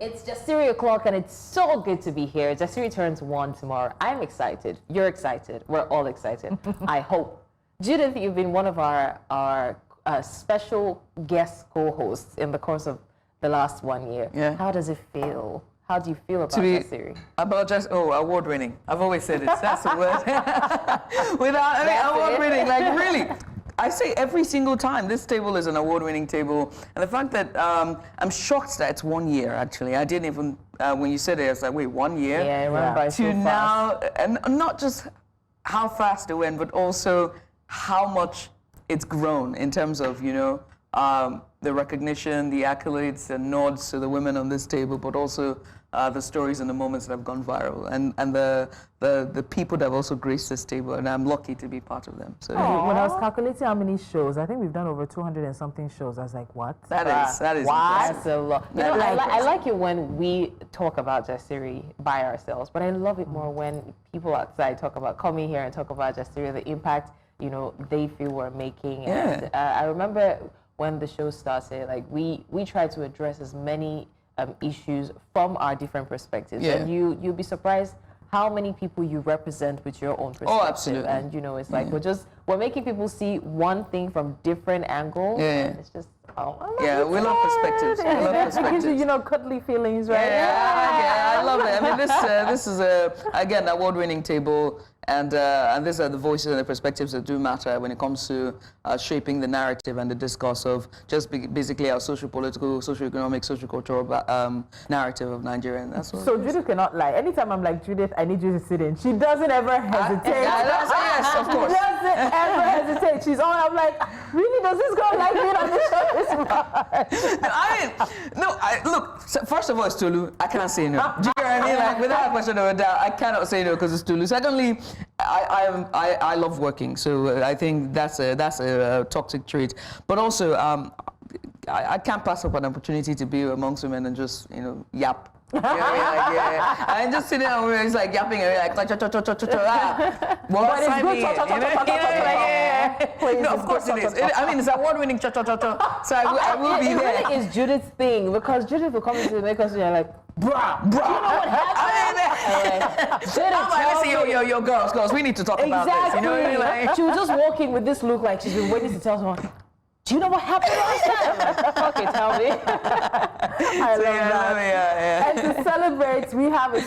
It's Jasiri o'clock, and it's so good to be here. Jasiri turns 1 tomorrow. I'm excited. You're excited. We're all excited. I hope. Judith, you've been one of our special guest co-hosts in the course of the last 1 year. Yeah. How does it feel? How do you feel about Jasiri? Award-winning. I've always said it. That's the word. Award-winning, like really. I say every single time, this table is an award-winning table. And the fact that I'm shocked that it's 1 year, actually. I didn't even, when you said it, I was like, wait, 1 year? Yeah, it went by so fast. Now, and not just how fast it went, but also how much it's grown in terms of, you know, the recognition, the accolades, the nods to the women on this table, but also the stories and the moments that have gone viral, and the people that have also graced this table, and I'm lucky to be part of them. So when I was calculating how many shows, I think we've done over 200 and something shows. I was like, what? That is Wow, impressive. that's a lot. You know, I like it when we talk about Jasiri by ourselves, but I love it more when people outside talk about coming here and talk about Jasiri, the impact, you know, they feel we're making. Yeah. And I remember when the show started, like we tried to address as many issues from our different perspectives. Yeah. And you'll be surprised how many people you represent with your own perspective. Oh, absolutely. And you know, it's like we're making people see one thing from different angles. Yeah. And it's just We love perspectives. We love It perspectives. gives you, you know, cuddly feelings, right? Yeah, I love it. I mean, this is again award-winning table, and these are the voices and the perspectives that do matter when it comes to shaping the narrative and the discourse of just basically our socio-political, socio-economic, socio-cultural narrative of Nigeria. That's what. So Judith cannot lie. Anytime I'm like, Judith, I need you to sit in, she doesn't ever hesitate. Yes, of course. Doesn't ever hesitate. She's on. I'm like, really? Does this girl like being on the show this much? Look. First of all, it's Tolu. I cannot say no. Do you know what I mean? Like, without a question of a doubt, I cannot say no because it's Tolu. Secondly, I love working, so I think that's a toxic trait. But also, I can't pass up an opportunity to be amongst women and just, you know, yap. Yeah. And just sitting there and it's like yapping and like But it's good. No, of course it is. I mean, it's award-winning So I will be there. It really is Judith's thing, because Judith will come into the make us and you're like, bruh. You know what happened? Listen, yo, girls, we need to talk about this. You know what I mean? Like, She was just walking with this look like she's been waiting to tell someone, do you know what happened last time? Okay, tell me. I love that. And to celebrate, we have a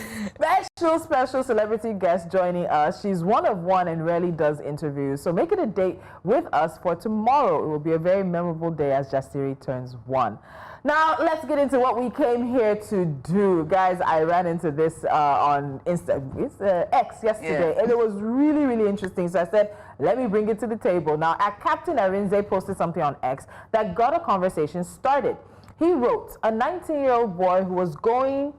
special celebrity guest joining us. She's one of one and rarely does interviews. So make it a date with us for tomorrow. It will be a very memorable day as Jasiri turns 1. Now, let's get into what we came here to do. Guys, I ran into this on X yesterday, and it was really, really interesting. So I said, let me bring it to the table. Now, Captain Arinze posted something on X that got a conversation started. He wrote, a 19-year-old boy who was going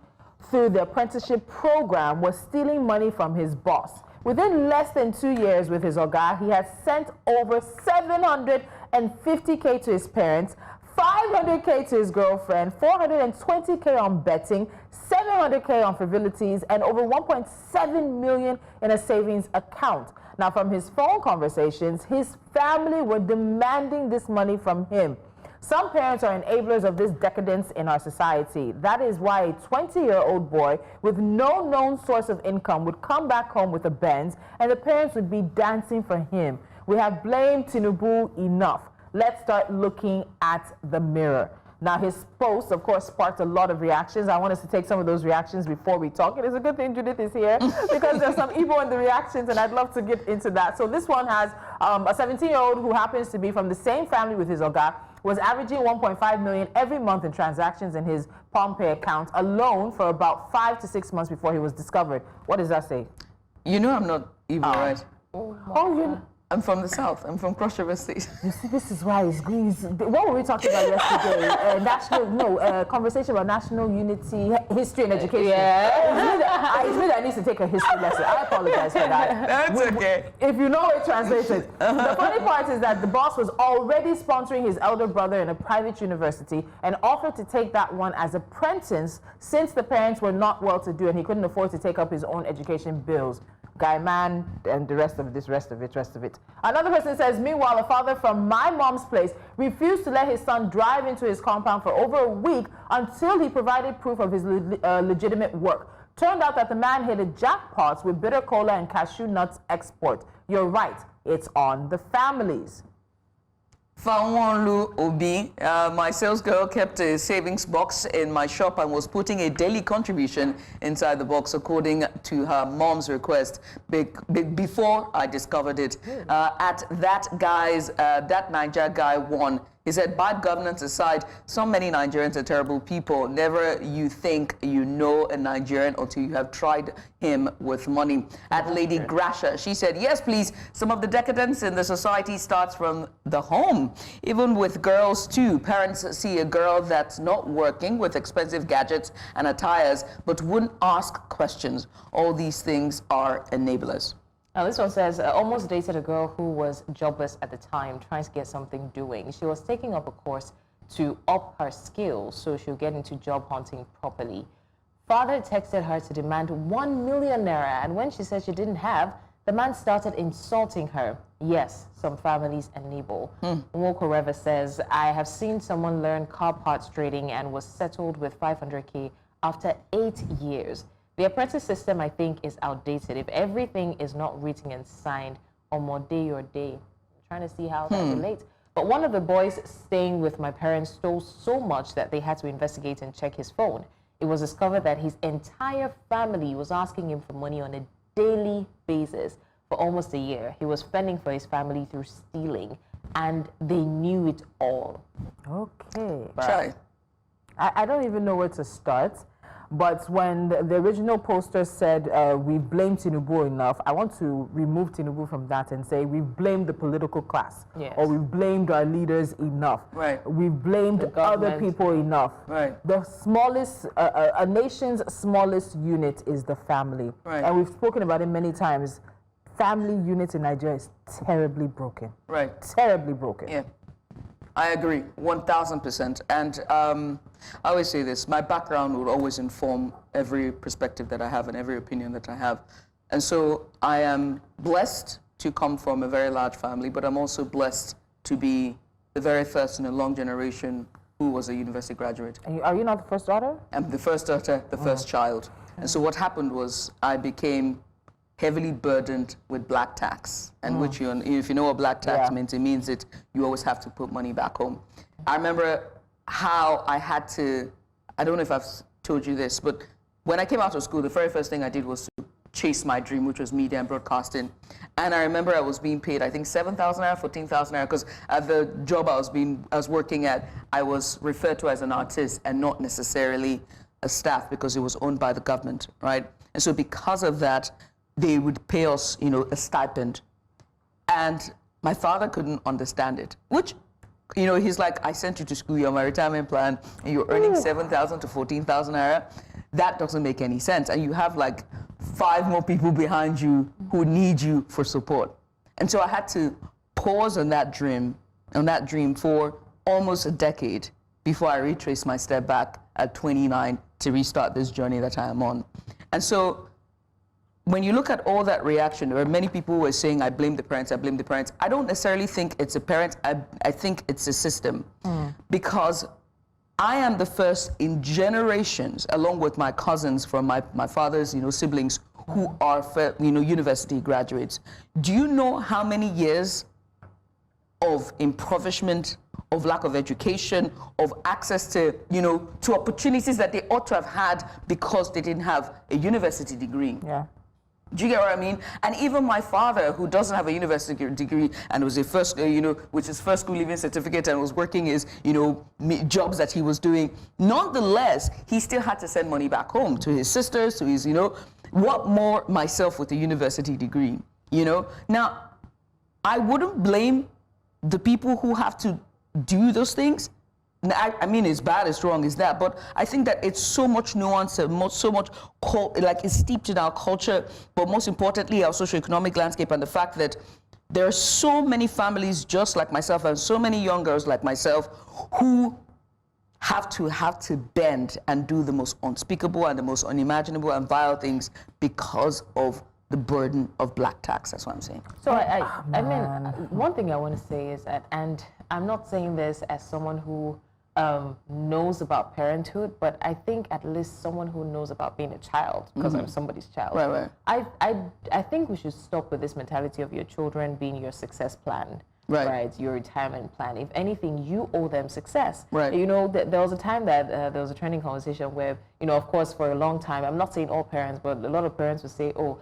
through the apprenticeship program was stealing money from his boss. Within less than 2 years with his oga, he had sent over 750K to his parents, 500K to his girlfriend, 420K on betting, 700K on frivolities, and over 1.7 million in a savings account. Now, from his phone conversations, his family were demanding this money from him. Some parents are enablers of this decadence in our society. That is why a 20-year-old boy with no known source of income would come back home with a Benz, and the parents would be dancing for him. We have blamed Tinubu enough. Let's start looking at the mirror. Now, his post, of course, sparked a lot of reactions. I want us to take some of those reactions before we talk. It is a good thing Judith is here because there's some evil in the reactions, and I'd love to get into that. So this one has a 17-year-old who happens to be from the same family with his oga, was averaging 1.5 million every month in transactions in his PalmPay account alone for about 5 to 6 months before he was discovered. What does that say? you know I'm not evil, right? Oh, I'm from the South. I'm from Cross River State. you see, this is why it's green. What were we talking about yesterday? Conversation about national unity, history and education. Yeah. It's me that needs to take a history lesson. I apologize for that. That's okay. If you know it, translate it. The funny part is that the boss was already sponsoring his elder brother in a private university and offered to take that one as apprentice since the parents were not well-to-do and he couldn't afford to take up his own education bills. guy man, and the rest of it. Another person says, meanwhile, a father from my mom's place refused to let his son drive into his compound for over a week until he provided proof of his legitimate work. Turned out that the man hit a jackpot with bitter cola and cashew nuts export. You're right, it's on the families. Fawanlu Obi, my sales girl kept a savings box in my shop and was putting a daily contribution inside the box according to her mom's request before I discovered it. At that Niger guy won. He said, bad governance aside, so many Nigerians are terrible people. Never you think you know a Nigerian until you have tried him with money. At Lady Grasha, she said, yes, please. Some of the decadence in the society starts from the home. Even with girls, too. Parents see a girl that's not working with expensive gadgets and attires, but wouldn't ask questions. All these things are enablers. Now, this one says, almost dated a girl who was jobless at the time, trying to get something doing. She was taking up a course to up her skills so she'll get into job hunting properly. Father texted her to demand 1 million naira, and when she said she didn't have, the man started insulting her. Yes, some families enable. Nwoko Reva says, I have seen someone learn car parts trading and was settled with 500K after 8 years. The apprentice system, I think, is outdated. If everything is not written and signed on more day or day, I'm trying to see how that relates. But one of the boys staying with my parents stole so much that they had to investigate and check his phone. It was discovered that his entire family was asking him for money on a daily basis for almost a year. He was fending for his family through stealing, and they knew it all. Okay. Try. I don't even know where to start. But when the original poster said we blame Tinubu enough, I want to remove Tinubu from that and say we've blamed the political class. Yes. Or we've blamed our leaders enough. Right. We've blamed other people enough. Right. The smallest, a nation's smallest unit is the family. Right. And we've spoken about it many times. Family unit in Nigeria is terribly broken. Right. Terribly broken. Yeah. I agree, 1,000%. And I always say this, my background will always inform every perspective that I have and every opinion that I have. And so I am blessed to come from a very large family, but I'm also blessed to be the very first in a long generation who was a university graduate. Are you not the first daughter? I'm the first daughter, the first child. And so what happened was I became heavily burdened with black tax, and which if you know what black tax means, it means that you always have to put money back home. I remember how I had to, I don't know if I've told you this, but when I came out of school, the very first thing I did was to chase my dream, which was media and broadcasting. And I remember I was being paid, I think 7,000 naira, 14,000 naira, because at the job I was working at, I was referred to as an artist and not necessarily a staff because it was owned by the government, right? And so because of that, they would pay us, a stipend. And my father couldn't understand it, which, he's like, I sent you to school, you're on my retirement plan, and you're earning 7,000 to 14,000 naira. That doesn't make any sense. And you have like 5 more people behind you who need you for support. And so I had to pause on that dream for almost a decade before I retraced my step back at 29 to restart this journey that I am on. And so when you look at all that reaction, there are many people who are saying, I blame the parents, I blame the parents. I don't necessarily think it's a parent, I think it's a system. Because I am the first in generations, along with my cousins from my father's siblings, who are university graduates. Do you know how many years of impoverishment, of lack of education, of access to, to opportunities that they ought to have had because they didn't have a university degree? Yeah. Do you get what I mean? And even my father, who doesn't have a university degree and was a first, which is first school leaving certificate and was working his, jobs that he was doing, nonetheless, he still had to send money back home to his sisters, to his, what more myself with a university degree, Now, I wouldn't blame the people who have to do those things. I mean, it's bad, it's wrong, it's that, but I think that it's so much nuance and so much, it's steeped in our culture, but most importantly, our socioeconomic landscape, and the fact that there are so many families just like myself and so many young girls like myself who have to bend and do the most unspeakable and the most unimaginable and vile things because of the burden of black tax. That's what I'm saying. So I mean, one thing I want to say is that, and I'm not saying this as someone who knows about parenthood, but I think at least someone who knows about being a child, because I'm somebody's child. Right. I think we should stop with this mentality of your children being your success plan. Right, your retirement plan. If anything, you owe them success. Right. You know, there was a time that there was a trending conversation where, you know, of course, for a long time, I'm not saying all parents, but a lot of parents would say, oh,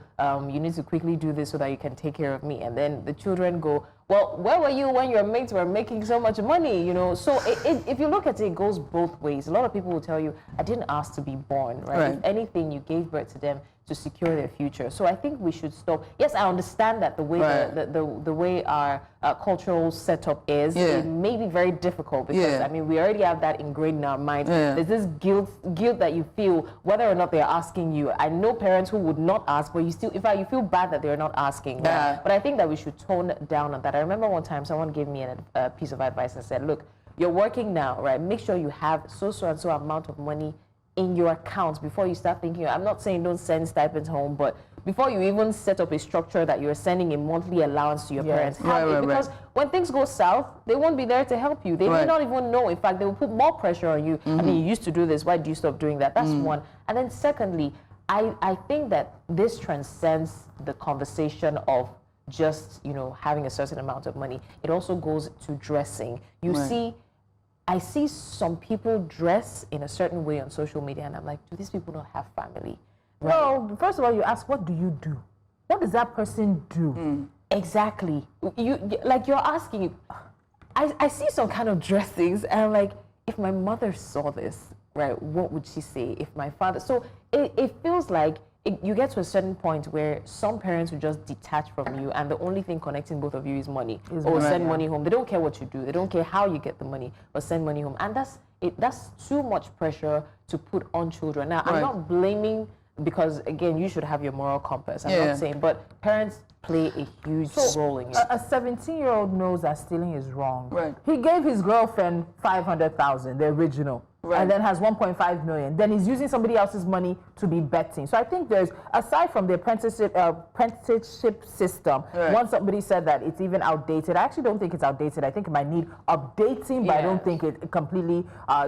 you need to quickly do this so that you can take care of me. And then the children go, well, where were you when your mates were making so much money? You know, so if you look at it, it goes both ways. A lot of people will tell you, I didn't ask to be born, right? If anything, you gave birth to them to secure their future. So I think we should stop. Yes, I understand that the way the way our cultural setup is, it may be very difficult because I mean we already have that ingrained in our minds. There's this guilt that you feel whether or not they're asking you. I know parents who would not ask, but you still, in fact, you feel bad that they're not asking. Right? But I think that we should tone down on that. I remember one time someone gave me a piece of advice and said, look, you're working now, right? Make sure you have so and so amount of money in your accounts before you start thinking. I'm not saying don't send stipends home, but before you even set up a structure that you're sending a monthly allowance to your parents, because when things go south, they won't be there to help you. They may not even know. In fact, they will put more pressure on you. I mean, you used to do this. Why do you stop doing that? That's one. And then secondly, I think that this transcends the conversation of just, you know, having a certain amount of money. It also goes to dressing. You see, I see some people dress in a certain way on social media, and I'm like, do these people not have family? Right? No, first of all, you ask, what do you do? What does that person do? Exactly. You're asking, I see some kind of dressings, and I'm like, if my mother saw this, right, what would she say? If my father, so it feels like you get to a certain point where some parents will just detach from you, and the only thing connecting both of you is money. Send money home. They don't care what you do. They don't care how you get the money, but send money home. And that's too much pressure to put on children. Now, I'm not blaming, because again, you should have your moral compass. I'm not saying, but parents play a huge role in it. A 17-year-old knows that stealing is wrong. Right. He gave his girlfriend 500,000, the original. And then has 1.5 million. Then he's using somebody else's money to be betting. So I think there's, aside from the apprenticeship system, once somebody said that it's even outdated, I actually don't think it's outdated. I think it might need updating, but I don't think it completely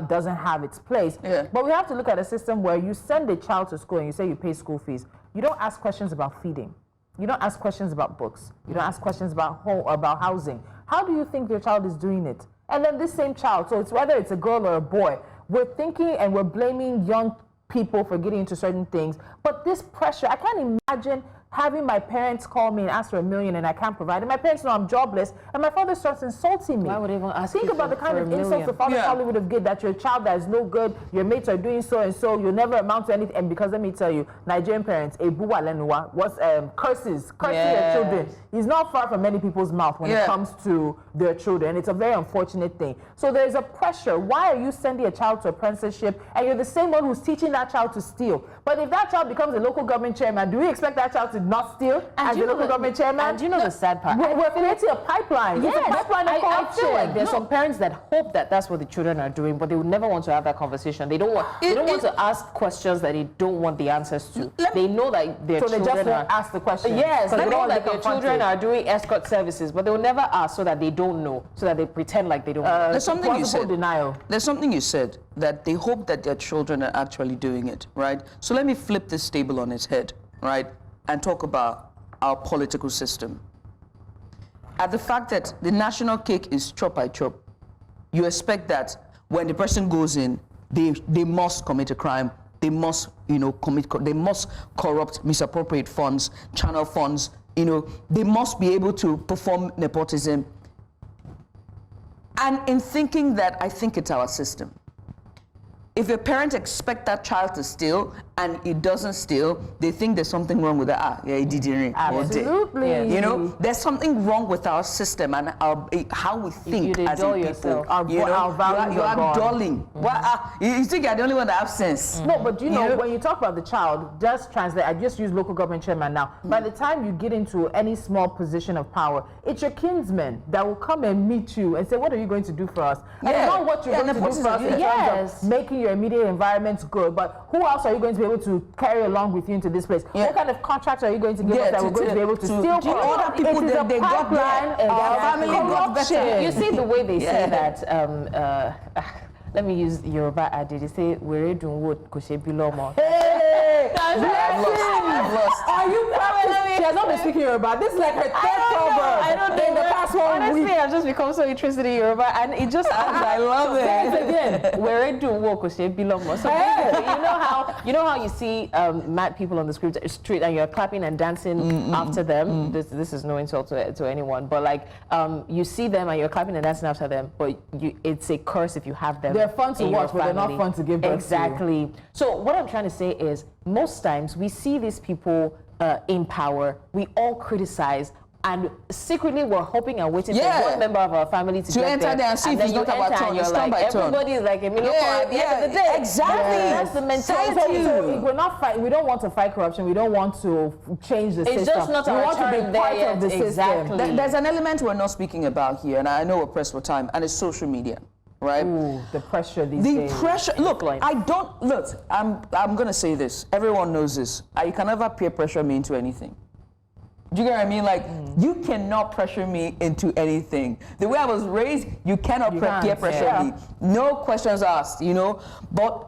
doesn't have its place. But we have to look at a system where you send a child to school and you say you pay school fees. You don't ask questions about feeding. You don't ask questions about books. You don't ask questions about home, about housing. How do you think your child is doing it? And then this same child, so it's whether it's a girl or a boy, we're thinking and we're blaming young people for getting into certain things. But this pressure, I can't imagine having my parents call me and ask for $1 million and I can't provide it. My parents know I'm jobless, and my father starts insulting me. Why would they even ask Think you about the kind of $1 million? insults the father probably would have given, that your child that is no good, your mates are doing so and so, you'll never amount to anything. And because let me tell you, Nigerian parents, curses their children is not far from many people's mouth when it comes to their children. It's a very unfortunate thing. So there's a pressure. Why are you sending a child to apprenticeship and you're the same one who's teaching that child to steal? But if that child becomes a local government chairman, do we expect that child to not steal as a local government chairman? And you know the sad part? We're creating a pipeline. Yes, it's a pipeline of I feel like there's some parents that hope that that's what the children are doing, but they would never want to have that conversation. They don't want. They don't want to ask questions that they don't want the answers to. They know that their children they just won't ask the question. Yes, they they know don't that their children are doing escort services, but they will never ask, so that they don't know, so that they pretend like they don't know. There's something you said. Denial. There's something you said, that they hope that their children are actually doing it, right? So let me flip this table on its head, right, and talk about our political system. At the fact that the national cake is chop by chop, you expect that when the person goes in, they must commit a crime. They must, they must corrupt, misappropriate funds, channel funds. They must be able to perform nepotism. And in thinking that, I think it's our system. If a parent expects that child to steal and it doesn't steal, they think there's something wrong with that. He didn't. Absolutely. Yes. There's something wrong with our system and how we think as a people. Our values you are dulling. You think you're the only one that has sense. No, but when you talk about the child, just translate. I just use local government chairman now. By the time you get into any small position of power, it's your kinsmen that will come and meet you and say, "What are you going to do for us?" And not what you're going to do for us in terms of making your immediate environment good, but who else are you going to be able to carry along with you into this place? Yeah. What kind of contracts are you going to give us that we're going to be able to steal other people it is that a they got pipeline there, of family got better. corruption. You see the way they say that. Let me use Yoruba adage. They say, "Were doing what koshe bilomo." Hey, I've lost. Are you practicing? She has not been speaking Yoruba. This is like her third proverb. I don't know. In the past 1 Honestly, week. I've just become so interested in Yoruba, and it just I love Say it. it again. Where do work koshe bilomo. So basically, you know how you see mad people on the street and you're clapping and dancing after them. This is no insult to anyone, but like you see them and you're clapping and dancing after them, but it's a curse if you have them. They're fun to watch, but they're not fun to give birth to. Exactly. So what I'm trying to say is, most times we see these people in power, we all criticize, and secretly we're hoping and waiting for one member of our family to get enter there and see if it's not about turn. It's turn by turn. Everybody is like a million at the end of the day. Exactly. That's the mentality. So we're not fight. We don't want to fight corruption. We don't want to change the system. It's just not we our want to turn be part there of the yet. system. Exactly. There's an element we're not speaking about here, and I know we're pressed for time, and it's social media. Right? Ooh, the pressure these days. The pressure. Look, I'm gonna say this. Everyone knows this. You can never peer pressure me into anything. Do you get what I mean? Like, you cannot pressure me into anything. The way I was raised, you cannot peer pressure me. No questions asked, you know. But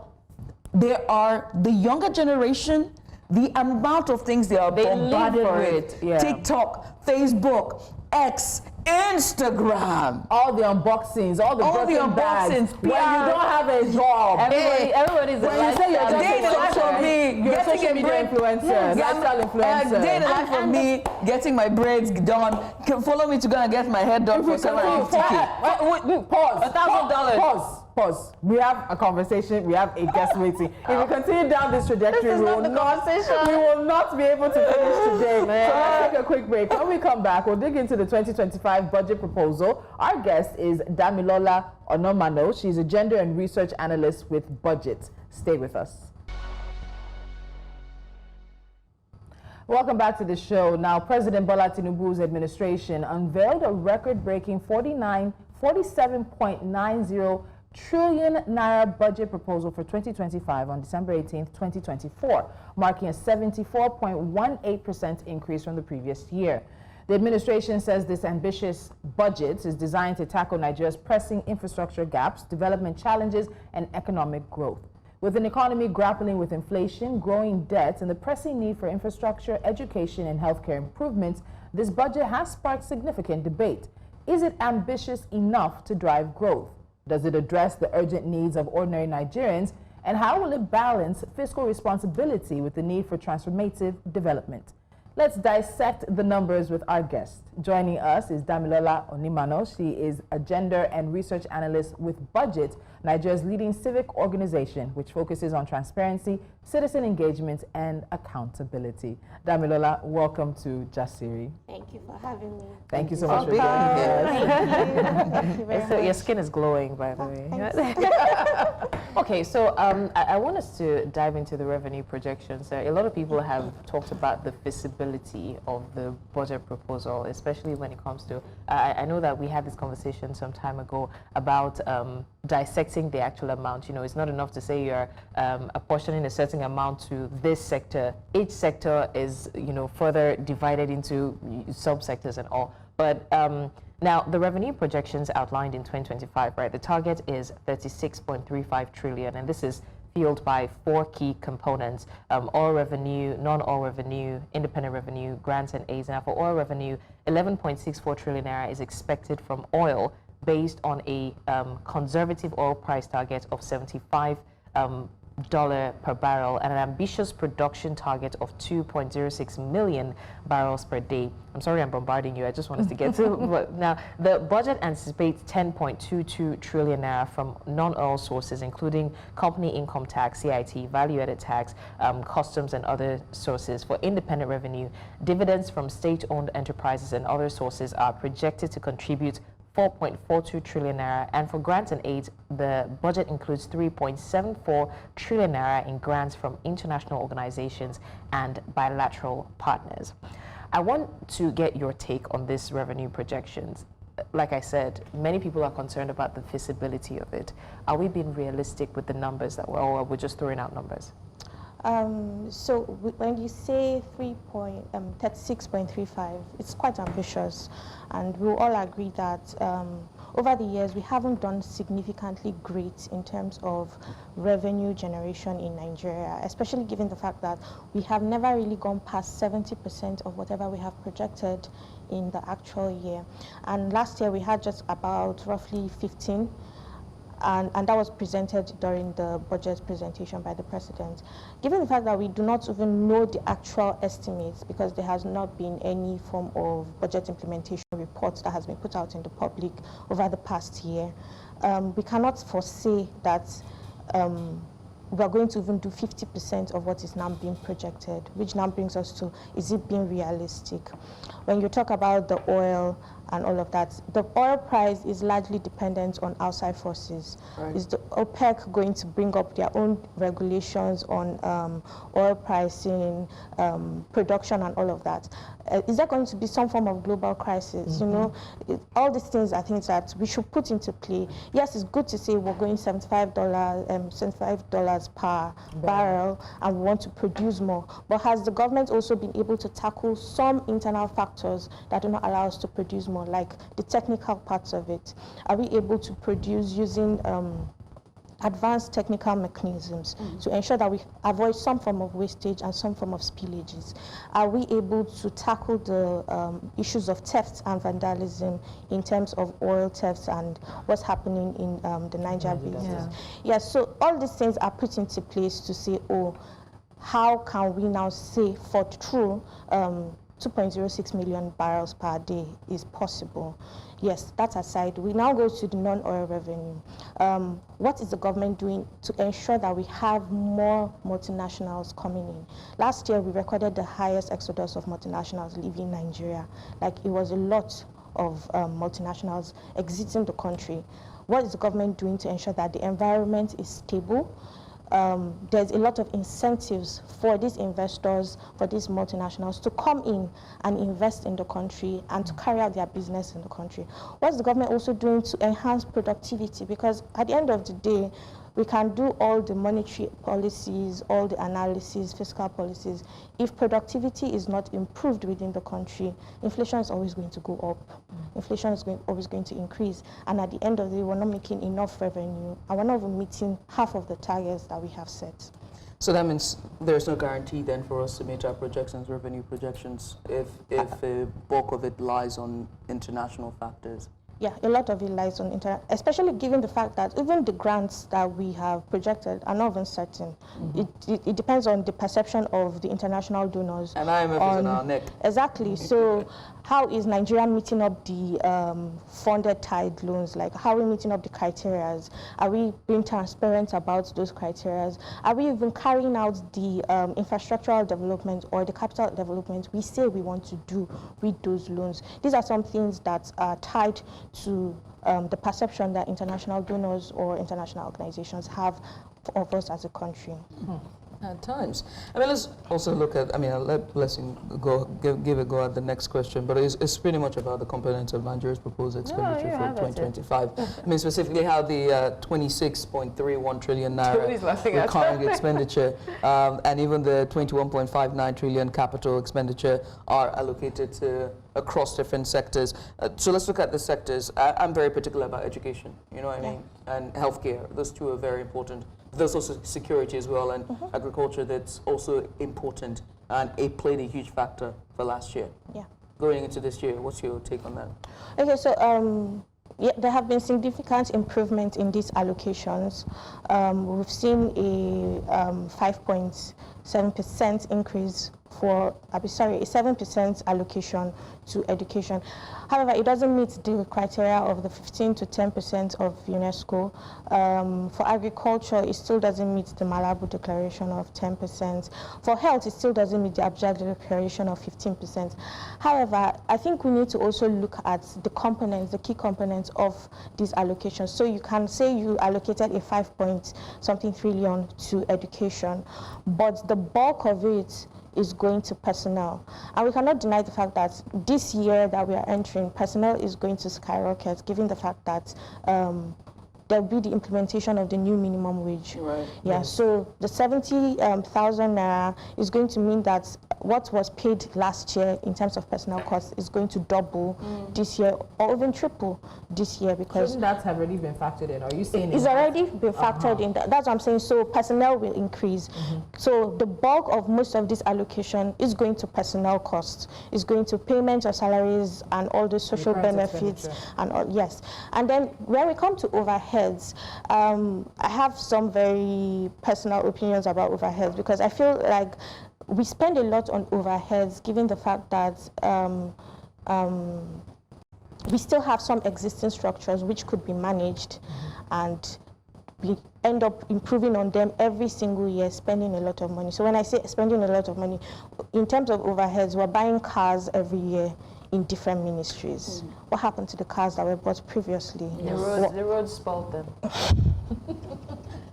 there are the younger generation. The amount of things they are bombarded with. Yeah. TikTok, Facebook, X, Instagram. All the unboxings, all the broken bags. When you don't have a job. Everybody's when you say you're day in the life of me, you're a getting social a media braid, influencer, lifestyle influencer. day in the life of me, getting my braids done. Follow me to go and get my hair done for $750K. Pause. Pause. We have a conversation. We have a guest waiting. If we continue down this trajectory, we will not be able to finish today. So let's take a quick break. When we come back, we'll dig into the 2025 budget proposal. Our guest is Damilola Onemano. She's a gender and research analyst with Budgit. Stay with us. Welcome back to the show. Now, President Bola Tinubu's administration unveiled a record-breaking 47.90 trillion naira budget proposal for 2025 on December 18th, 2024, marking a 74.18% increase from the previous year. The administration says this ambitious budget is designed to tackle Nigeria's pressing infrastructure gaps, development challenges, and economic growth. With an economy grappling with inflation, growing debt, and the pressing need for infrastructure, education, and healthcare improvements, this budget has sparked significant debate. Is it ambitious enough to drive growth? Does it address the urgent needs of ordinary Nigerians? And how will it balance fiscal responsibility with the need for transformative development? Let's dissect the numbers with our guest. Joining us is Damilola Onemano. She is a gender and research analyst with Budgit, Nigeria's leading civic organization, which focuses on transparency, citizen engagement, and accountability. Damilola, welcome to Jasiri. Thank you for having me. Thank you so much for being here. Thank you very much. Your skin is glowing, by the way. Thanks. Okay, so I want us to dive into the revenue projections. A lot of people have talked about the feasibility of the budget proposal, especially when it comes to, I know that we had this conversation some time ago about dissecting the actual amount. You know, it's not enough to say you're apportioning a certain amount to this sector. Each sector is, you know, further divided into subsectors and all. But now, the revenue projections outlined in 2025, right? The target is 36.35 trillion, and this is fueled by 4 key components: oil revenue, non-oil revenue, independent revenue, grants and aids. Now, for oil revenue, 11.64 trillion naira is expected from oil, based on a conservative oil price target of $75 per barrel and an ambitious production target of 2.06 million barrels per day. I'm sorry I'm bombarding you. I just want us to get to but now the budget anticipates 10.22 trillion naira from non-oil sources, including company income tax, CIT, value-added tax, customs, and other sources. For independent revenue, dividends from state-owned enterprises and other sources are projected to contribute 4.42 trillion naira, and for grants and aids, the budget includes 3.74 trillion naira in grants from international organizations and bilateral partners. I want to get your take on this revenue projections. Like I said, many people are concerned about the feasibility of it. Are we being realistic with the numbers that or are we just throwing out numbers? When you say 36.35, it's quite ambitious, and we'll all agree that over the years we haven't done significantly great in terms of revenue generation in Nigeria, especially given the fact that we have never really gone past 70% of whatever we have projected in the actual year. And last year we had just about roughly 15. And that was presented during the budget presentation by the president. Given the fact that we do not even know the actual estimates, because there has not been any form of budget implementation reports that has been put out in the public over the past year, we cannot foresee that we are going to even do 50% of what is now being projected, which now brings us to, is it being realistic? When you talk about the oil and all of that, the oil price is largely dependent on outside forces. Right. Is the OPEC going to bring up their own regulations on oil pricing, production and all of that? Is there going to be some form of global crisis? You know, all these things are things that we should put into play. Yes, it's good to say we're going $75 per barrel and we want to produce more. But has the government also been able to tackle some internal factors that do not allow us to produce more, like the technical parts of it? Are we able to produce using advanced technical mechanisms to ensure that we avoid some form of wastage and some form of spillages? Are we able to tackle the issues of theft and vandalism in terms of oil thefts and what's happening in the Niger basin? Yes, so all these things are put into place to say, oh, how can we now say for true 2.06 million barrels per day is possible? Yes, that aside, we now go to the non-oil revenue. What is the government doing to ensure that we have more multinationals coming in? Last year, we recorded the highest exodus of multinationals leaving Nigeria. Like, it was a lot of multinationals exiting the country. What is the government doing to ensure that the environment is stable? There's a lot of incentives for these investors, for these multinationals to come in and invest in the country and to carry out their business in the country. What's the government also doing to enhance productivity? Because at the end of the day, we can do all the monetary policies, all the analysis, fiscal policies. If productivity is not improved within the country, inflation is always going to go up. Inflation is always going to increase. And at the end of the day, we're not making enough revenue, and we're not even meeting half of the targets that we have set. So that means there's no guarantee then for us to meet our projections, revenue projections, if a bulk of it lies on international factors. Yeah, a lot of it lies on especially given the fact that even the grants that we have projected are not even certain. It depends on the perception of the international donors. And IMF is on our neck. Exactly. So how is Nigeria meeting up the funded tied loans? Like, how are we meeting up the criteria? Are we being transparent about those criteria? Are we even carrying out the infrastructural development or the capital development we say we want to do with those loans? These are some things that are tied to the perception that international donors or international organizations have of us as a country. At times. I mean, let's also look at, I mean, I'll let Blessing go, give a go at the next question, but it's pretty much about the components of Nigeria's proposed expenditure for 2025. I mean, specifically how the 26.31 trillion naira recurring expenditure and even the 21.59 trillion capital expenditure are allocated to across different sectors. So let's look at the sectors. I'm very particular about education, you know what I mean, and healthcare. Those two are very important. There's also security as well, and agriculture that's also important, and it played a huge factor for last year. Yeah. Going into this year, what's your take on that? Okay, so yeah, there have been significant improvement in these allocations. We've seen a 5.7% increase for, a 7% allocation to education. However, it doesn't meet the criteria of the 15 to 10% of UNESCO. For agriculture, it still doesn't meet the Malabo Declaration of 10%. For health, it still doesn't meet the Abidjan Declaration of 15%. However, I think we need to also look at the components, the key components of these allocations. So you can say you allocated a 5-point-something trillion to education, but the bulk of it is going to personnel. And we cannot deny the fact that this year that we are entering, personnel is going to skyrocket, given the fact that there'll be the implementation of the new minimum wage. Right. Yeah, so the 70,000 naira is going to mean that what was paid last year in terms of personnel costs is going to double this year, or even triple this year, because Shouldn't that have already been factored in? Are you saying it's already been factored in? That's what I'm saying. So personnel will increase. So the bulk of most of this allocation is going to personnel costs. It's going to payment of salaries and all the social Recurrent benefits expenditure. and all. Yes. And then when we come to overheads, I have some very personal opinions about overheads, because I feel like we spend a lot on overheads, given the fact that we still have some existing structures which could be managed, and we end up improving on them every single year, spending a lot of money. So when I say spending a lot of money, in terms of overheads, we're buying cars every year in different ministries. What happened to the cars that were bought previously? The roads spoiled them.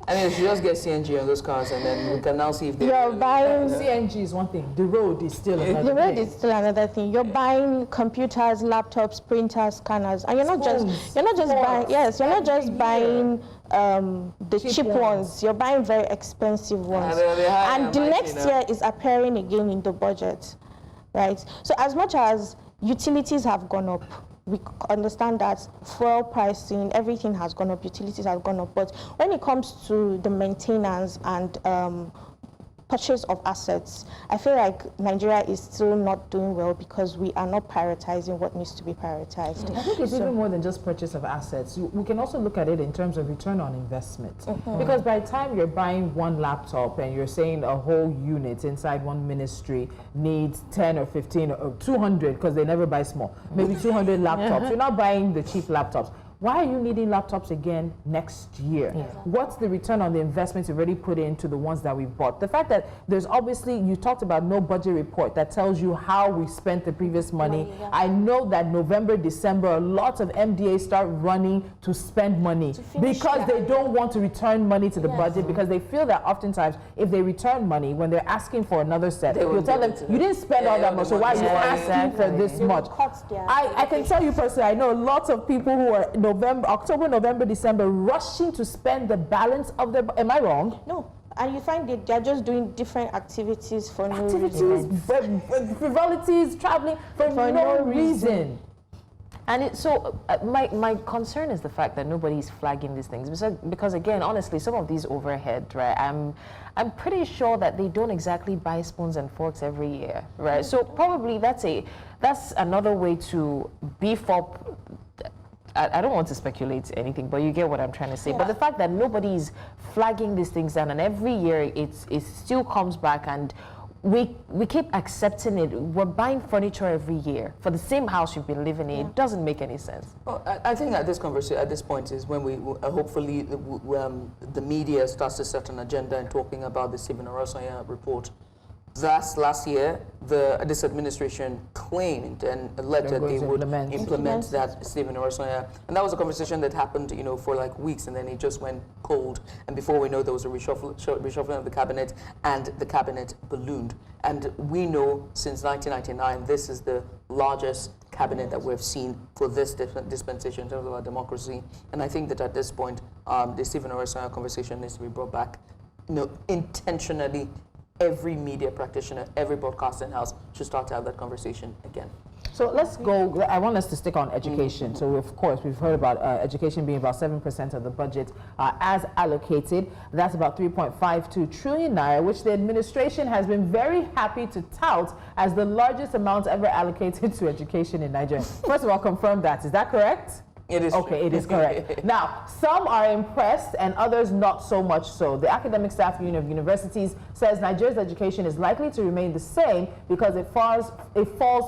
I mean, if you just get CNG on those cars, and then we can now see if they. You're buying. CNG is one thing. The road is still another The road thing. is still another thing. You're buying computers, laptops, printers, scanners, and you're not just buying. Yes, you're not just buying the cheap ones. You're buying very expensive ones. And the next year is appearing again in the budget, right? So as much as utilities have gone up, we understand that fuel pricing, everything has gone up, utilities have gone up. But when it comes to the maintenance and purchase of assets, I feel like Nigeria is still not doing well, because we are not prioritizing what needs to be prioritized. I think it's even more than just purchase of assets. We can also look at it in terms of return on investment. Because by the time you're buying one laptop and you're saying a whole unit inside one ministry needs 10 or 15 or 200, because they never buy small, maybe 200 laptops. You're not buying the cheap laptops. Why are you needing laptops again next year? Yeah. What's the return on the investments you've already put into the ones that we bought? The fact that there's obviously, you talked about no budget report that tells you how we spent the previous money. I know that November, December, lots of MDAs start running to spend money because they don't want to return money to the budget, because they feel that oftentimes if they return money, when they're asking for another set, you'll tell them, you didn't spend all that much, so why are you asking for this much? I can tell you personally, I know lots of people who are October, November, December, rushing to spend the balance of their. Am I wrong? No. And you find that they're just doing different activities for no reason. Frivolities, traveling for no reason. And my concern is the fact that nobody's flagging these things, because again, honestly, some of these overhead, right, I'm pretty sure that they don't exactly buy spoons and forks every year, right? So probably that's another way to beef up. I don't want to speculate anything, but you get what I'm trying to say. But the fact that nobody's flagging these things down, and every year it still comes back, and we keep accepting it. We're buying furniture every year for the same house you've been living in. It doesn't make any sense. Well, I think at this point is when we hopefully the media starts to set an agenda and talking about the Stephen Orosanya report. Last year, this administration claimed and alleged that they would implement that Stephen Orosanya, and that was a conversation that happened, for like weeks, and then it just went cold. And before we know, there was a reshuffling of the cabinet, and the cabinet ballooned. And we know since 1999, this is the largest cabinet that we've seen for this dispensation in terms of our democracy. And I think that at this point, the Stephen Orosanya conversation needs to be brought back, intentionally. Every media practitioner, every broadcasting house should start to have that conversation again. So let's go. I want us to stick on education. So of course, we've heard about education being about 7% of the budget as allocated. That's about 3.52 trillion naira, which the administration has been very happy to tout as the largest amount ever allocated to education in Nigeria. First of all, confirm that. Is that correct? It is okay, it is correct. Now, some are impressed and others not so much so. The Academic Staff Union of Universities says Nigeria's education is likely to remain the same because it falls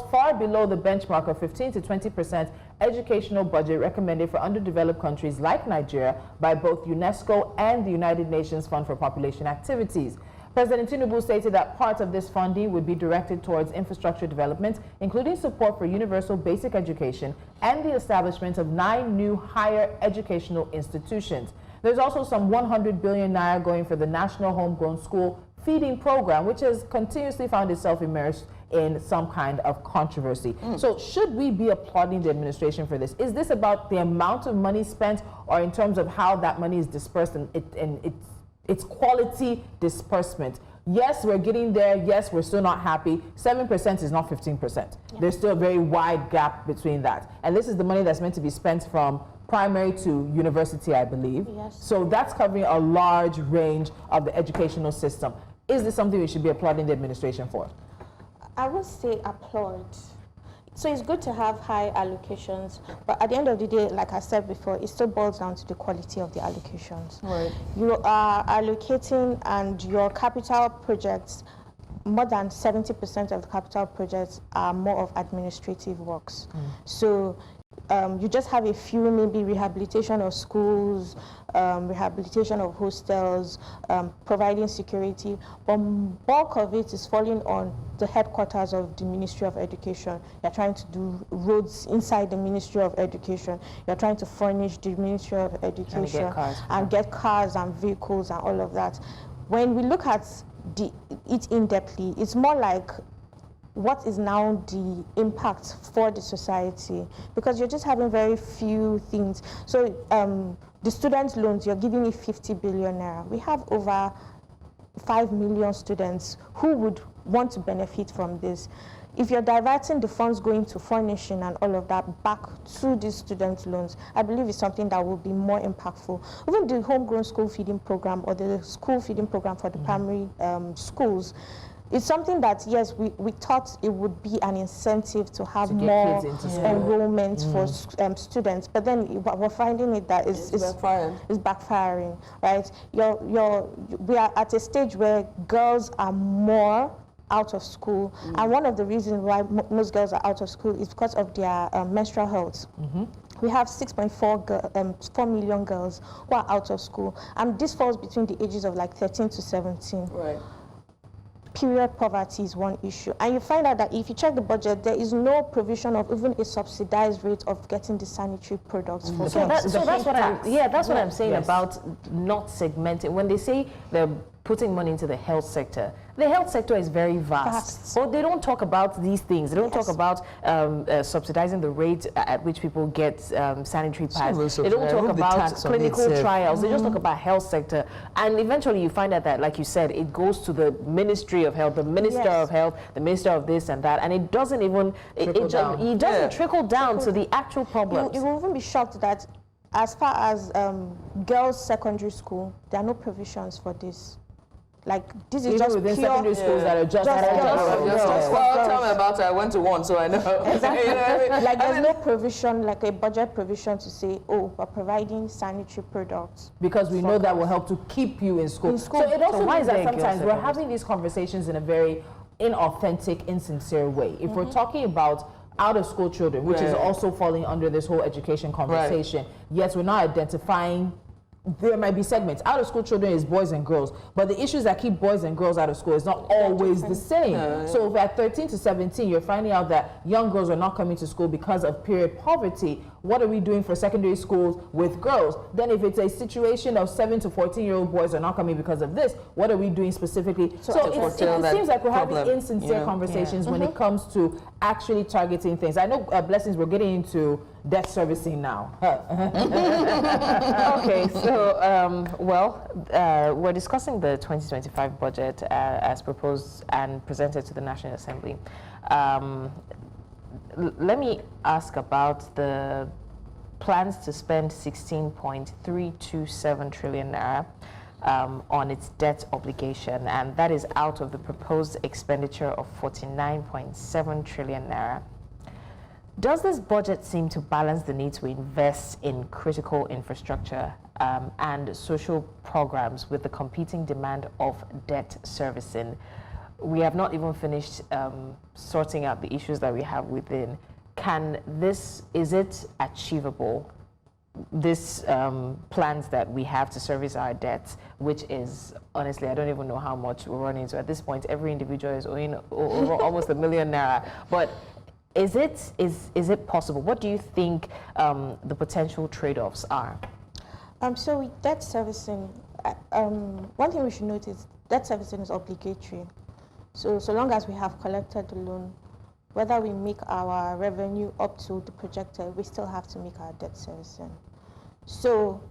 far below the benchmark of 15 to 20% educational budget recommended for underdeveloped countries like Nigeria by both UNESCO and the United Nations Fund for Population Activities. President Tinubu stated that part of this funding would be directed towards infrastructure development, including support for universal basic education and the establishment of 9 new higher educational institutions. There's also some 100 billion naira going for the National Homegrown School Feeding Program, which has continuously found itself immersed in some kind of controversy. So should we be applauding the administration for this? Is this about the amount of money spent, or in terms of how that money is dispersed and its quality disbursement? Yes, we're getting there. Yes, we're still not happy. 7% is not 15%. Yeah. There's still a very wide gap between that. And this is the money that's meant to be spent from primary to university, I believe. Yes. So that's covering a large range of the educational system. Is this something we should be applauding the administration for? I would say applaud. So it's good to have high allocations, but at the end of the day, like I said before, it still boils down to the quality of the allocations. Right. You are allocating, and your capital projects, more than 70% of the capital projects are more of administrative works. So you just have a few, maybe rehabilitation of schools, rehabilitation of hostels, providing security, but bulk of it is falling on the headquarters of the Ministry of Education. You're trying to do roads inside the Ministry of Education. You're trying to furnish the Ministry of Education and get cars and vehicles and all of that. When we look at it in-depthly, it's more like, what is now the impact for the society? Because you're just having very few things. So the student loans, you're giving me 50 billion naira. We have over 5 million students who would want to benefit from this. If you're diverting the funds going to furnishing and all of that back to these student loans, I believe it's something that will be more impactful. Even the homegrown school feeding program, or the school feeding program for the primary schools, it's something that, yes, we thought it would be an incentive to have more enrollment for students, but then we're finding it that it's backfiring, right? We are at a stage where girls are more out of school, and one of the reasons why most girls are out of school is because of their menstrual health. We have 6.4 million girls who are out of school, and this falls between the ages of like 13 to 17. Right. Period poverty is one issue, and you find out that if you check the budget, there is no provision of even a subsidized rate of getting the sanitary products for that's what I'm saying about not segmenting. When they say they're putting money into the health sector, the health sector is very vast. But they don't talk about these things. They don't talk about subsidizing the rate at which people get sanitary pads. They don't talk about clinical trials. They just talk about health sector. And eventually you find out that, like you said, it goes to the Ministry of Health, the Minister of Health, the Minister of this and that, and it doesn't even, it doesn't trickle down to the actual problems. You will even be shocked that as far as girls' secondary school, there are no provisions for this. Like, this is just within pure secondary schools that are just well, tell me about it. I went to one, so I know. Exactly. You know what I mean? Like, there's no provision, like a budget provision to say, oh, we're providing sanitary products. Because we know that will help to keep you in school. So it also means that sometimes we're having these conversations in a very inauthentic, insincere way. If we're talking about out-of-school children, which is also falling under this whole education conversation, yes, we're not identifying. There might be segments. Out of school children is boys and girls, but the issues that keep boys and girls out of school is not always the same. So if at 13 to 17, you're finding out that young girls are not coming to school because of period poverty, what are we doing for secondary schools with girls? Then if it's a situation of 7 to 14-year-old boys are not coming because of this, what are we doing specifically? So it seems like we're having insincere conversations when it comes to actually targeting things. I know, Blessings, we're getting into debt servicing now. Okay, so, we're discussing the 2025 budget as proposed and presented to the National Assembly. Let me ask about the plans to spend 16.327 trillion naira on its debt obligation, and that is out of the proposed expenditure of 49.7 trillion naira. Does this budget seem to balance the need to invest in critical infrastructure and social programs with the competing demand of debt servicing? We have not even finished sorting out the issues that we have within. Is it achievable, this plans that we have to service our debts, which is, honestly, I don't even know how much we're running into. At this point, every individual is owing over almost $1 million naira. But is it possible? What do you think the potential trade-offs are? So with debt servicing, one thing we should note is debt servicing is obligatory. So long as we have collected the loan, whether we make our revenue up to the projected, we still have to make our debt servicing. So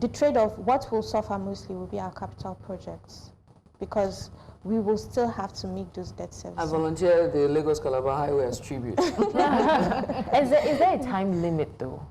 the trade-off, what will suffer mostly will be our capital projects, because we will still have to make those debt servicing. I volunteer the Lagos Calabar Highway as tribute. Is there a time limit though?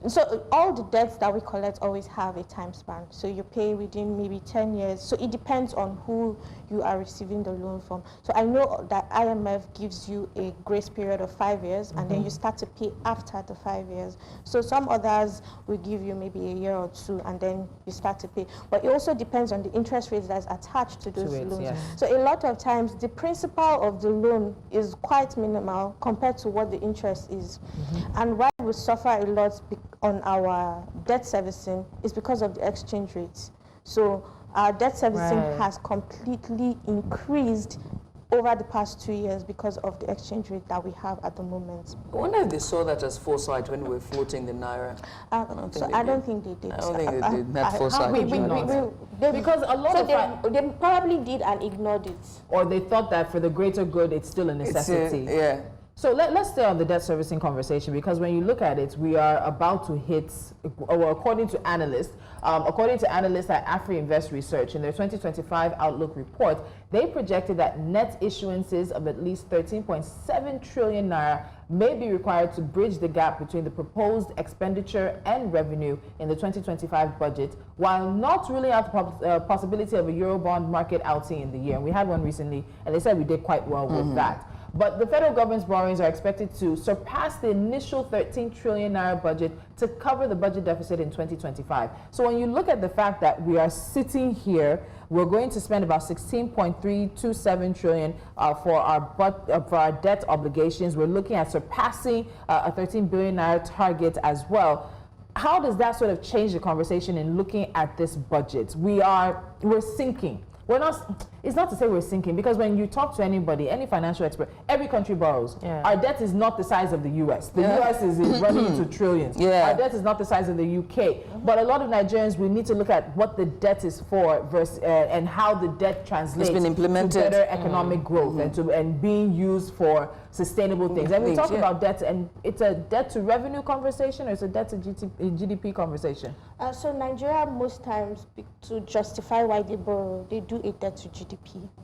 So all the debts that we collect always have a time span. So you pay within maybe 10 years. So it depends on who you are receiving the loan from. So I know that IMF gives you a grace period of 5 years, and then you start to pay after the 5 years. So some others will give you maybe a year or two, and then you start to pay. But it also depends on the interest rates that's attached to those loans. Yes. So a lot of times the principal of the loan is quite minimal compared to what the interest is. And why we suffer a lot on our debt servicing is because of the exchange rates. So our debt servicing has completely increased over the past 2 years because of the exchange rate that we have at the moment. I wonder if they saw that as foresight when we were floating the naira. I don't think they did. I don't think they did. That foresight. Because a lot of they probably did and ignored it. or they thought that for the greater good, it's still a necessity. Yeah. So let's stay on the debt servicing conversation, because when you look at it, we are about to hit, or according to analysts at AfriInvest Research, in their 2025 Outlook report, they projected that net issuances of at least 13.7 trillion naira may be required to bridge the gap between the proposed expenditure and revenue in the 2025 budget, while not ruling out the possibility of a Eurobond market outing in the year. And we had one recently, and they said we did quite well with that. But the federal government's borrowings are expected to surpass the initial 13 trillion naira budget to cover the budget deficit in 2025. So when you look at the fact that we are sitting here, we're going to spend about 16.327 trillion for our debt obligations. We're looking at surpassing a 13 billion naira target as well. How does that sort of change the conversation in looking at this budget? We're sinking. It's not to say we're sinking, because when you talk to anybody, any financial expert, every country borrows. Yeah. Our debt is not the size of the US. The US is running into trillions. Yeah. Our debt is not the size of the UK. But a lot of Nigerians, we need to look at what the debt is for versus, and how the debt translates it's been implemented. To better economic growth and being used for sustainable things. And we talk about debt, and it's a debt to revenue conversation, or it's a debt to GDP conversation? So Nigeria, most times, to justify why they borrow, they do a debt to GDP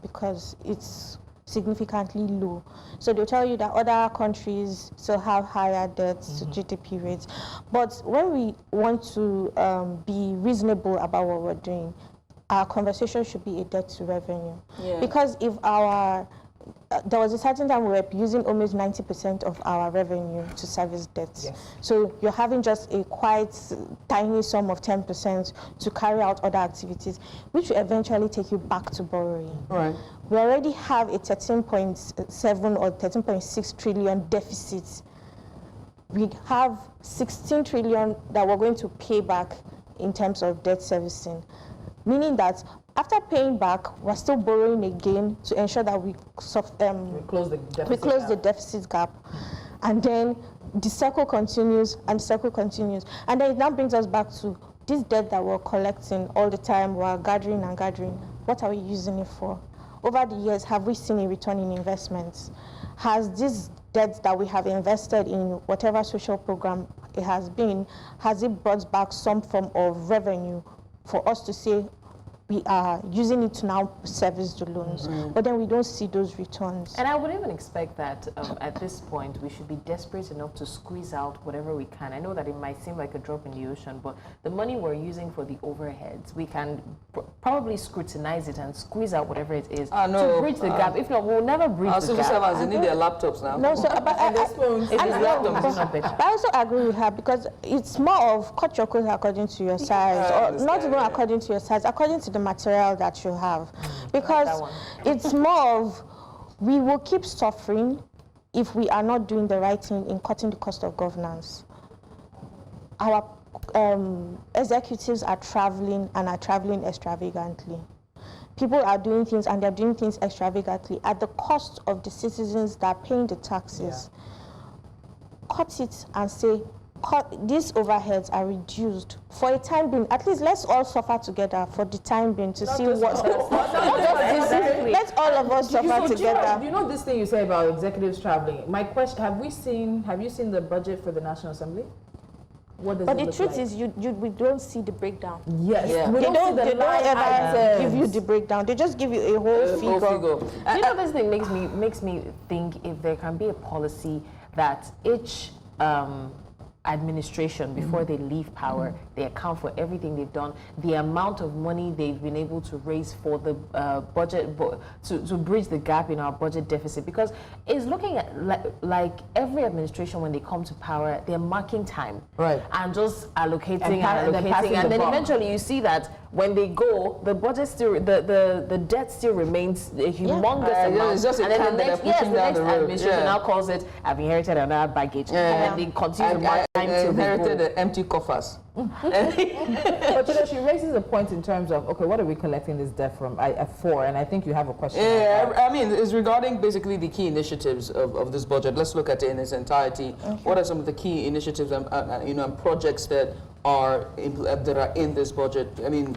because it's significantly low. So they'll tell you that other countries still have higher debts to GDP rates. But when we want to be reasonable about what we're doing, our conversation should be a debt to revenue. Yeah. Because if there was a certain time we were using almost 90% of our revenue to service debts. Yes. So you're having just a quite tiny sum of 10% to carry out other activities, which will eventually take you back to borrowing. Right. We already have a 13.7 or 13.6 trillion deficit. We have 16 trillion that we're going to pay back in terms of debt servicing, meaning that after paying back, we're still borrowing again to ensure that we close the deficit gap. And then the cycle continues and the cycle continues. And then it now brings us back to this debt that we're collecting all the time, we're gathering and gathering. What are we using it for? Over the years, have we seen a return in investments? Has this debt that we have invested in whatever social program it has been, has it brought back some form of revenue for us to say, we are using it to now service the loans, but then we don't see those returns. And I would even expect that at this point, we should be desperate enough to squeeze out whatever we can. I know that it might seem like a drop in the ocean, but the money we're using for the overheads, we can probably scrutinize it and squeeze out whatever it is to bridge the gap. If not, we'll never bridge the gap. Civil servants, they need their laptops now. No, so, but I also agree with her, because it's more of cut your coat according to your size, or not even according to your size, according to the material that you have, because it's more of, we will keep suffering if we are not doing the right thing in cutting the cost of governance. Our executives are traveling and are traveling extravagantly. People are doing things and they're doing things extravagantly at the cost of the citizens that are paying the taxes. Cut it and say, these overheads are reduced for a time being. At least let's all suffer together for the time being to see what. Let's all of us suffer together. Do you know this thing you say about executives traveling? My question: have you seen the budget for the National Assembly? What does But it the look truth like? is, we don't see the breakdown. Yes, Yeah. we They don't see the line ever items. give you the breakdown. They just give you a whole figure. Do you know this thing makes me think if there can be a policy that each administration, before they leave power, they account for everything they've done, the amount of money they've been able to raise for the budget, to bridge the gap in our budget deficit, because it's looking at like every administration, when they come to power, they're marking time, right, and just allocating and then passing and the then buck. eventually you see that when they go, the budget still, the debt still remains a humongous amount. It's just a and then can the that next, they're pushing down the road. administration now calls it, I've inherited another baggage, and then they continue to mark time till they inherited go. the empty coffers. But you know, she raises a point in terms of, okay, what are we collecting this debt from? For, and I think you have a question. Yeah, I mean, it's regarding basically the key initiatives of this budget. Let's look at it in its entirety. Okay. What are some of the key initiatives and projects that are in this budget? I mean,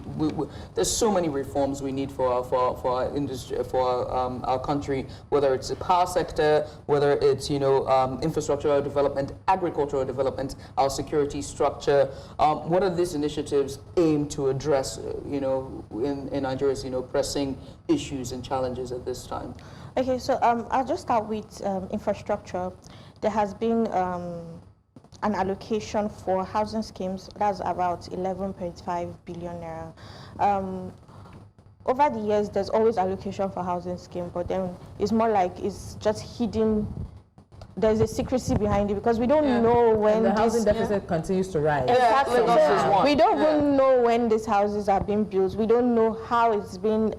there's so many reforms we need for our industry, for our country, whether it's the power sector, whether it's infrastructural development, agricultural development, our security structure. What are these initiatives aimed to address, in Nigeria's, pressing issues and challenges at this time? Okay, so I'll just start with infrastructure. There has been an allocation for housing schemes. That's about 11.5 billion naira. Over the years, there's always allocation for housing scheme, but then it's more like it's just hidden. There's a secrecy behind it because we don't know when and the housing deficit continues to rise. Exactly. Yeah, we don't even know when these houses are being built. We don't know how it's been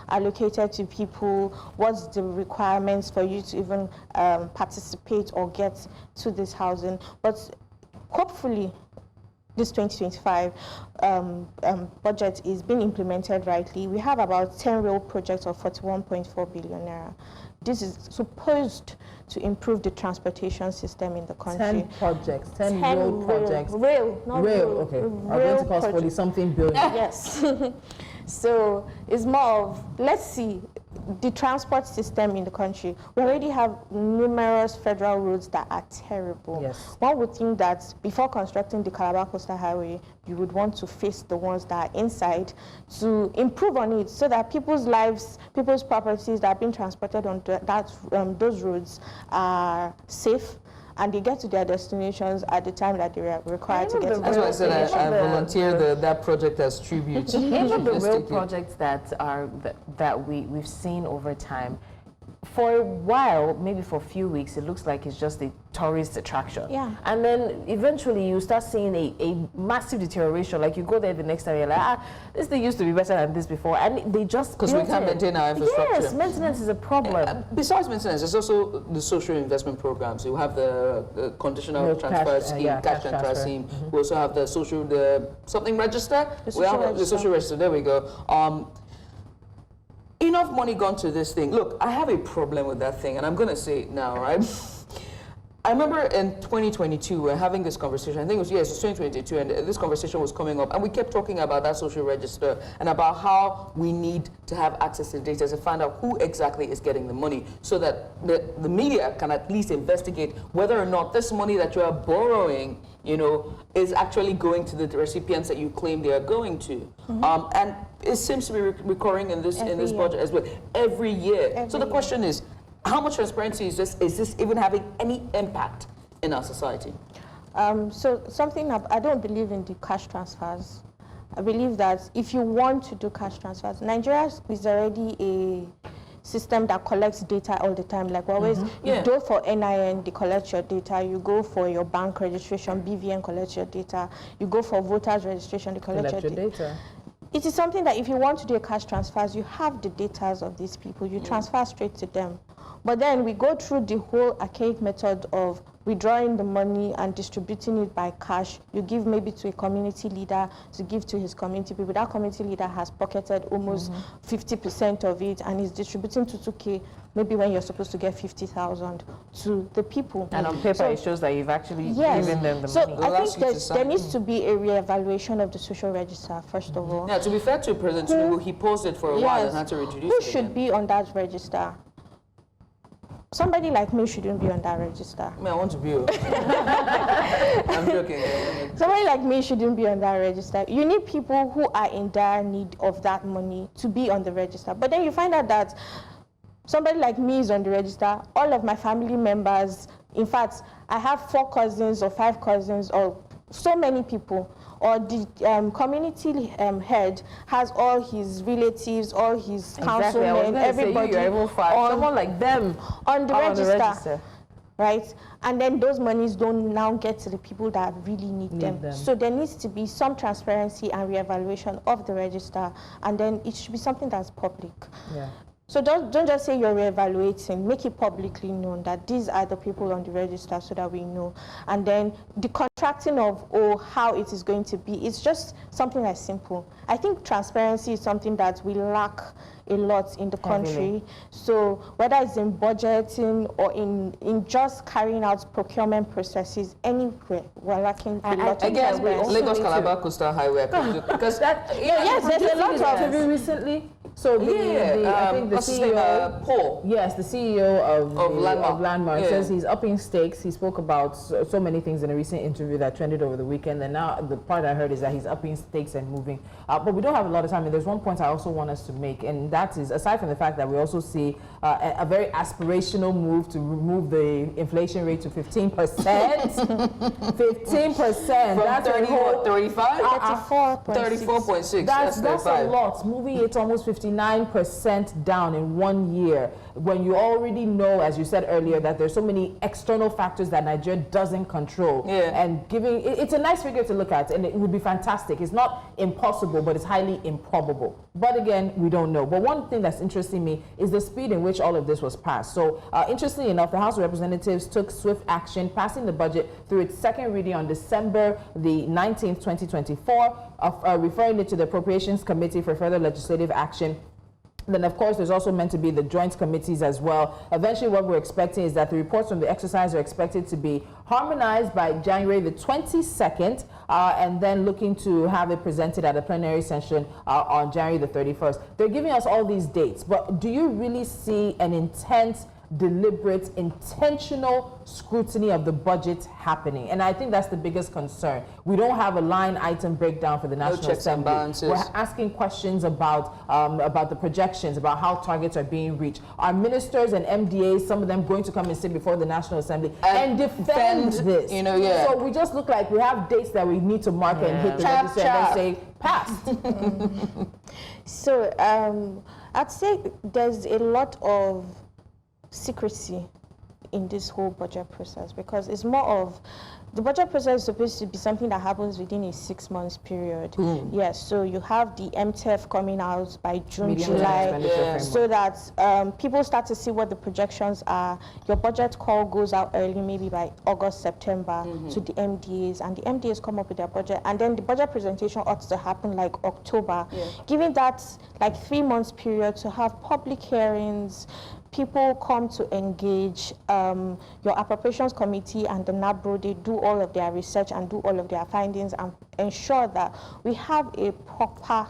allocated to people. What's the requirements for you to even participate or get to this housing? But hopefully, this 2025 budget is being implemented rightly. We have about 10 rail projects of 41.4 billion naira. This is supposed to improve the transportation system in the country. 10 projects, 10 road projects. Rail, not Rail, road. okay. Rail Are going to cost projects. 40-something billion. Yes. So it's more of, let's see, the transport system in the country. We already have numerous federal roads that are terrible. Yes. One would think that before constructing the Calabar Coastal Highway, you would want to face the ones that are inside to improve on it so that people's lives, people's properties that are being transported on those roads are safe, and they get to their destinations at the time that they are required to get to. That's why I said I volunteered that project as tribute. Even the real projects that we've seen over time, for a while, maybe for a few weeks, it looks like it's just a tourist attraction. Yeah. And then eventually you start seeing a massive deterioration. Like you go there the next time, you're like, this thing used to be better than this before. And they just because we can't maintain our infrastructure. Yes, maintenance is a problem. Besides maintenance, there's also the social investment programs. You have the conditional transfer scheme, cash transfer scheme. We also have the something register. We have the social register. There we go. Enough money gone to this thing. Look, I have a problem with that thing, and I'm going to say it now, right? I remember in 2022, we were having this conversation. I think it was 2022, and this conversation was coming up, and we kept talking about that social register and about how we need to have access to data to find out who exactly is getting the money, so that the media can at least investigate whether or not this money that you are borrowing, is actually going to the recipients that you claim they are going to. And it seems to be recurring in this budget as well every year. So the question is, how much transparency is this? Is this even having any impact in our society? So I don't believe in the cash transfers. I believe that if you want to do cash transfers, Nigeria is already a system that collects data all the time. Like always, you go for NIN, they collect your data. You go for your bank registration, BVN collects your data. You go for voters registration, they collect your data. It is something that if you want to do a cash transfers, you have the data of these people. You transfer straight to them. But then we go through the whole archaic method of withdrawing the money and distributing it by cash. You give maybe to a community leader to give to his community people. That community leader has pocketed almost 50% of it and is distributing 2K, maybe when you're supposed to get 50,000 to the people. And on paper, it shows that you've actually given them the money. So I think there needs to be a re-evaluation of the social register, first of all. Yeah, to be fair to President Tinubu, he paused it for a while and had to reintroduce it. Who should be on that register? Somebody like me shouldn't be on that register. I want to be. I'm joking. Somebody like me shouldn't be on that register. You need people who are in dire need of that money to be on the register. But then you find out that somebody like me is on the register. All of my family members, in fact, I have 4 cousins or 5 cousins or so many people. Or the community head has all his relatives, all his councilmen, everybody someone like them on the register, right? And then those monies don't now get to the people that really need them. So there needs to be some transparency and reevaluation of the register, and then it should be something that's public. Yeah. So don't just say you're reevaluating, make it publicly known that these are the people on the register so that we know. And then the contracting of how it is going to be, it's just something that's simple. I think transparency is something that we lack a lot in the country. So whether it's in budgeting or in just carrying out procurement processes anywhere, we're lacking a lot of transparency. Lagos Calabar Coastal Highway, because that, yes, there's a lot of interview recently. So I think the CEO, Paul. Yes, the CEO of Landmark Yeah. says he's upping stakes. He spoke about so many things in a recent interview that trended over the weekend. And now the part I heard is that he's upping stakes and moving. But we don't have a lot of time. And there's one point I also want us to make, and that is, aside from the fact that we also see a very aspirational move to remove the inflation rate to 15%. 15%. That's 34, 35? 34.6. That's a lot. Moving it almost 59% down in 1 year, when you already know, as you said earlier, that there's so many external factors that Nigeria doesn't control. And giving it's a nice figure to look at, and it would be fantastic. It's not impossible, but it's highly improbable. But again, we don't know. But one thing that's interesting me is the speed in which all of this was passed. So interestingly enough, the House of Representatives took swift action, passing the budget through its second reading on December the 19th, 2024, referring it to the Appropriations Committee for further legislative action. Then, of course, there's also meant to be the joint committees as well. Eventually, what we're expecting is that the reports from the exercise are expected to be harmonized by January the 22nd, and then looking to have it presented at a plenary session on January the 31st. They're giving us all these dates, but do you really see an intense, deliberate, intentional scrutiny of the budget happening? And I think that's the biggest concern. We don't have a line item breakdown for the National Assembly. We're asking questions about the projections, about how targets are being reached. Our ministers and MDAs, some of them going to come and sit before the National Assembly and defend this. So we just look like we have dates that we need to mark and hit the register and then say, passed. So I'd say there's a lot of secrecy in this whole budget process, because it's more of the budget process is supposed to be something that happens within a 6 months period. Yes, so you have the MTEF coming out by June, July, so that people start to see what the projections are. Your budget call goes out early, maybe by August, September, to the MDAs, and the MDAs come up with their budget, and then the budget presentation ought to happen like October, giving that like 3 months period to have public hearings. People come to engage. Your appropriations committee and the NABRO, they do all of their research and do all of their findings and ensure that we have a proper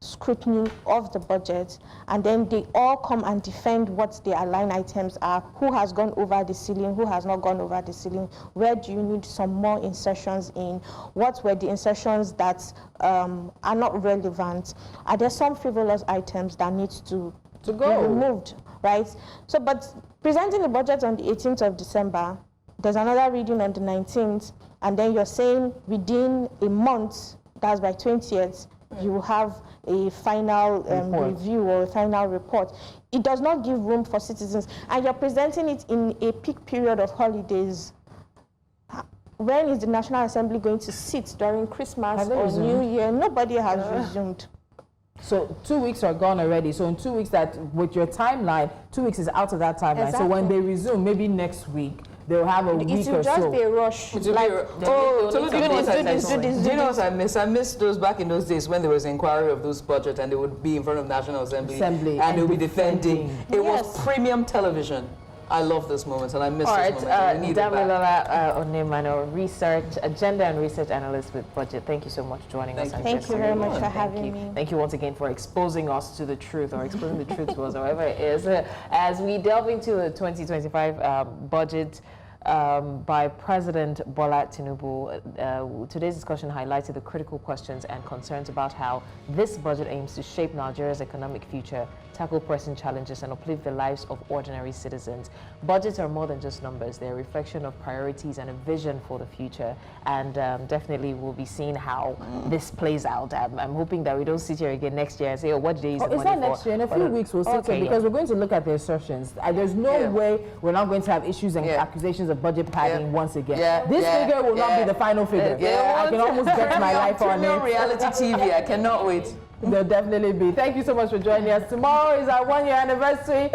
scrutiny of the budget, and then they all come and defend what their line items are, who has gone over the ceiling, who has not gone over the ceiling, where do you need some more insertions in, what were the insertions that are not relevant, are there some frivolous items that need to be removed, right? So, but presenting the budget on the 18th of December, there's another reading on the 19th, and then you're saying within a month, that's by 20th, you will have a final review or a final report. It does not give room for citizens, and you're presenting it in a peak period of holidays. When is the National Assembly going to sit during Christmas or New Year? Nobody has resumed. So 2 weeks are gone already. So in 2 weeks, that with your timeline, 2 weeks is out of that timeline. So when they resume, maybe next week, they'll have a It week will or just so. be a rush. It will Like, be oh, Tolu, do you know what I miss? do this, Do you know what I miss? I miss those back in those days when there was inquiry of those budget and they would be in front of National Assembly and they would be defending. It was premium television. I love those moments and I miss those moments. We need it back. Damilola Onemano, agenda and research analyst with Budgit. Thank you so much for joining us. Thank you very much for having me. Thank you once again for exposing us to the truth, or exposing the truth to us, however it is. As we delve into the 2025 budget by President Bola Tinubu, today's discussion highlighted the critical questions and concerns about how this budget aims to shape Nigeria's economic future, tackle pressing challenges, and uplift the lives of ordinary citizens. Budgets are more than just numbers. They're a reflection of priorities and a vision for the future. And definitely we'll be seeing how this plays out. I'm hoping that we don't sit here again next year and say, oh, what day is the money It's not for? next year. In a few weeks, we'll sit here because we're going to look at the assertions. There's no way we're not going to have issues and accusations of budget padding once again. This figure will not be the final figure. I can almost bet my life on it. Reality TV. I cannot wait. There'll definitely be. Thank you so much for joining us. Tomorrow is our 1-year anniversary.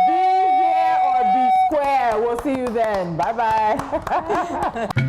Be here or be square. We'll see you then. Bye-bye.